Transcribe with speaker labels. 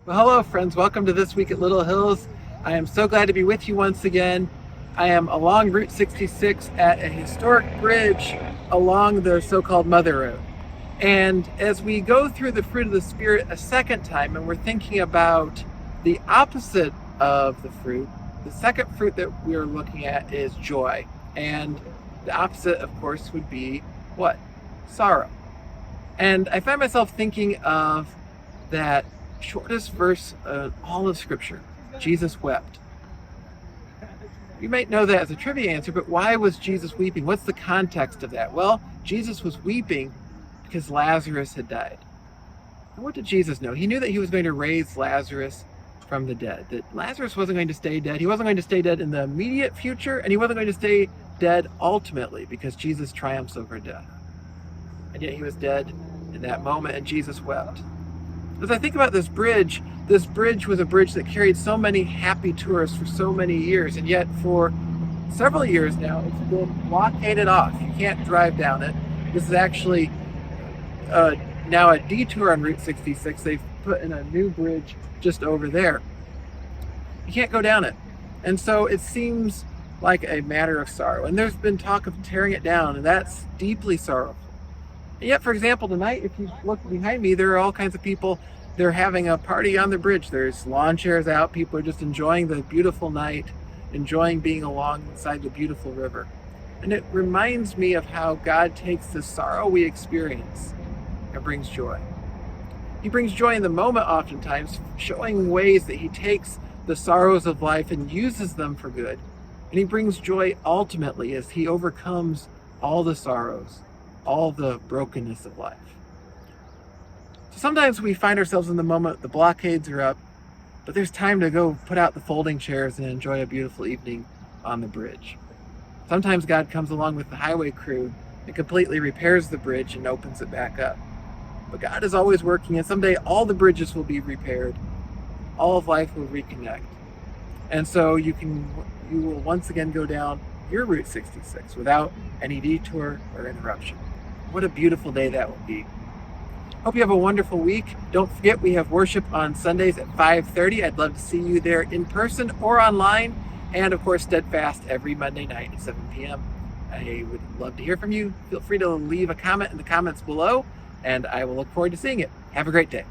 Speaker 1: Well, hello, friends. Welcome to This Week at Little Hills. I am so glad to be with you once again. I am along Route 66 at a historic bridge along the so-called Mother Road. And as we go through the fruit of the Spirit a second time, and we're thinking about the opposite of the fruit, the second fruit that we are looking at is joy. And the opposite, of course, would be what? Sorrow. And I find myself thinking of that shortest verse of all of Scripture. Jesus wept. You might know that as a trivia answer, but why was Jesus weeping? What's the context of that? Well, Jesus was weeping because Lazarus had died. And what did Jesus know? He knew that he was going to raise Lazarus from the dead, that Lazarus wasn't going to stay dead. He wasn't going to stay dead in the immediate future, and he wasn't going to stay dead ultimately because Jesus triumphs over death. And yet he was dead in that moment, and Jesus wept. As I think about this bridge was a bridge that carried so many happy tourists for so many years, and yet for several years now, it's been blockaded off. You can't drive down it. This is actually now a detour on Route 66. They've put in a new bridge just over there. You can't go down it. And so it seems like a matter of sorrow. And there's been talk of tearing it down, and that's deeply sorrowful. And yet, for example, tonight, if you look behind me, there are all kinds of people. They're having a party on the bridge. There's lawn chairs out. People are just enjoying the beautiful night, enjoying being alongside the beautiful river. And it reminds me of how God takes the sorrow we experience and brings joy. He brings joy in the moment oftentimes, showing ways that he takes the sorrows of life and uses them for good. And he brings joy ultimately as he overcomes all the sorrows, all the brokenness of life. So sometimes we find ourselves in the moment, the blockades are up, but there's time to go put out the folding chairs and enjoy a beautiful evening on the bridge. Sometimes God comes along with the highway crew and completely repairs the bridge and opens it back up. But God is always working, and someday all the bridges will be repaired. All of life will reconnect. And so you will once again go down your Route 66 without any detour or interruption. What a beautiful day that will be. Hope you have a wonderful week. Don't forget, we have worship on Sundays at 5:30. I'd love to see you there in person or online. And of course, Steadfast every Monday night at 7 p.m. I would love to hear from you. Feel free to leave a comment in the comments below, and I will look forward to seeing it. Have a great day.